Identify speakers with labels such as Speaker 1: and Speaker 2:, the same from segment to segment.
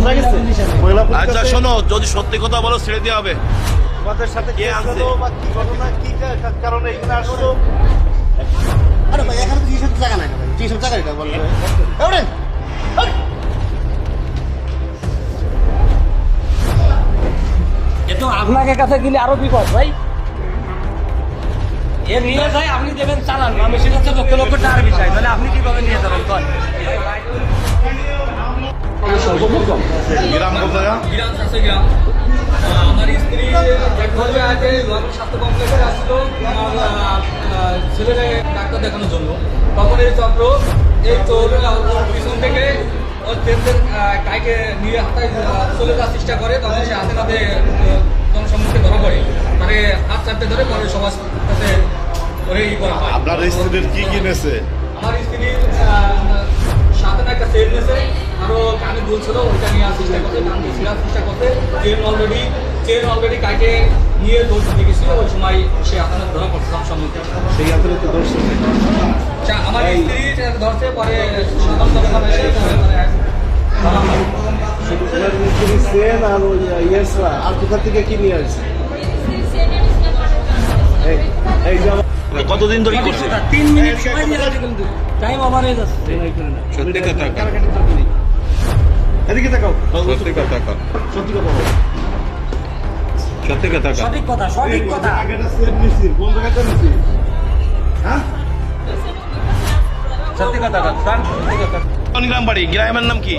Speaker 1: বোঝা গেছে মহিলা পুলিশ
Speaker 2: আচ্ছা
Speaker 1: আছে।
Speaker 2: শোনো, যদি সত্যি কথা বলো ছেড়ে দেওয়া হবে।
Speaker 1: তোমাদের সাথে
Speaker 2: কে
Speaker 1: কে
Speaker 2: আনছে?
Speaker 1: আনছে বা কি ঘটনা কি কারণে এখানে আসছো?
Speaker 3: আরে ভাই এখানে তো চিকিৎসার জায়গা নাই ভাই, চিকিৎসার জায়গা এটা বললে ওঠেন।
Speaker 4: এ তো আপনাকে কাছে গেলে আরো বিপদ ভাই। এ নিয়ে যায় আপনি দেবেন চালান, আমি সেটা হচ্ছে লক্ষ লক্ষ টাকার বিষয়, তাহলে আপনি কিভাবে নিয়ে যাবেন কন?
Speaker 2: গ্রাম কোথায়?
Speaker 5: গ্রাম চাষে গ্রাম। আমার স্ত্রী একভাবে আগে লোহাগড়া স্বাস্থ্য কমপ্লেক্সে আসছিল আমার ছেলেকে ডাক্তার দেখানোর জন্য। তখন এই চক্র এই চোর ওর পিছন থেকে ওর ট্রেনদের গাইকে নিয়ে হাতায় চলে যাওয়ার চেষ্টা করে। তখন সে হাতে নাতে জনসম্মুখে ধরা পড়ে, তাকে হাত চাপতে ধরে পরে সবার কাছে করে করা হয়।
Speaker 2: আপনার স্ত্রীর কি কিনেছে?
Speaker 5: আমার স্ত্রীর সাথে না একটা সেট নিয়েছে, আরো কানে দুলছিল, ওইটা নিয়ে আসার চেষ্টা করছে, কান দিয়ে ছিঁড়ার চেষ্টা করছে। চেন অলরেডি কাইটে নিয়ে দৌড় দিয়ে গেছিল, ওই সময় সে আপনার ধরা পড়ছে সম্মুখে।
Speaker 1: সেই আতরে তো দোষ
Speaker 5: আমার স্ত্রী ধরছে, পরে সাধারণ এসে
Speaker 1: শুধু তোমার স্ত্রী সেন আর ওই ইয়েসরা আর কোথা থেকে কি নিয়ে আসছে? এই যে আমার
Speaker 2: কতদিন ধরে কি করছে?
Speaker 4: 3 মিনিট সময় দিয়ে রাখছে কিন্তু টাইম ওভার হয়ে যাচ্ছে।
Speaker 2: সত্যি কথা কও।
Speaker 1: কারাকাটি তো করি। এদিকে তাকাও
Speaker 2: সত্যি কথা কও।
Speaker 1: সত্যি কথা বলো।
Speaker 2: সত্যি কথা কও।
Speaker 4: সঠিক কথা, সঠিক কথা।
Speaker 1: আগেটা সেন নিছি কোন জায়গাতে নিছি? হ্যাঁ
Speaker 4: সত্যি কথা কন, সত্যি কথা।
Speaker 2: কোন গ্রাম বাড়ি? গ্রামের নাম কি?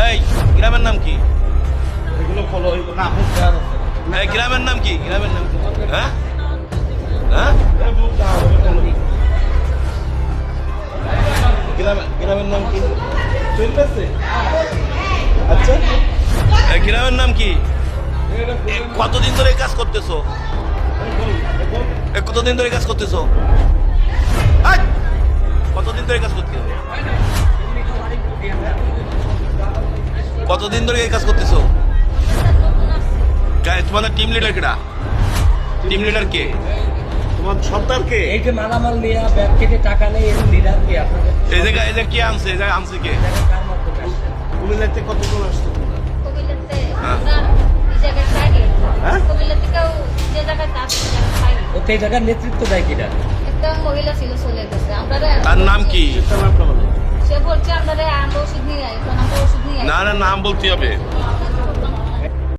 Speaker 2: এই গ্রামের নাম কি?
Speaker 1: এগুলো ফলো হইব না মুখ দেওয়ার আছে।
Speaker 2: এই গ্রামের নাম কি? গ্রামের নাম কি? হ্যাঁ হ্যাঁ
Speaker 1: এই মুখ দেওয়া হবে ফলো।
Speaker 2: গ্রামের নাম কি?
Speaker 1: চলতেছে আচ্ছা
Speaker 2: এই গ্রামের নাম কি? এ কতদিন ধরে এই কাজ করতেছো? কতদিন ধরে এই কাজ করতেছো? এই! কতদিন ধরে এই কাজ করতেছো? কতদিন ধরে এই কাজ করতেছো? তোমাদের টিম লিডার কেডা? টিম লিডার কে?
Speaker 1: তোমার সর্দার কে?
Speaker 4: এই যে মালামাল নিয়ে ব্যাগ কেটে টাকা নেই, এর লিডার কি আপনাদের?
Speaker 2: এই জায়গায় কে আনছে? এই জায়গায় আনছে কে?
Speaker 4: কার মাধ্যমে আসছে?
Speaker 1: কুমিল্লাতে কতজন আসতো?
Speaker 6: কবিলাতে
Speaker 2: হ্যাঁ।
Speaker 6: আমরা এই জায়গায় টার্গেট
Speaker 1: হ্যাঁ?
Speaker 6: কবিলা থেকেও যে জায়গায় কাজ সেই জায়গায় টার্গেট
Speaker 4: ও সেই জায়গার নেতৃত্ব দেয় কিনা?
Speaker 6: একটা মহিলা ছিল চলে গেছে আমরা
Speaker 2: তার নাম কি?
Speaker 1: সেটা নামটা বলো।
Speaker 6: সে বলছে আমরা ওষুধ নিয়ে আই, এখন আমরা ওষুধ নিয়ে আই
Speaker 2: না না, নাম বলতে হবে।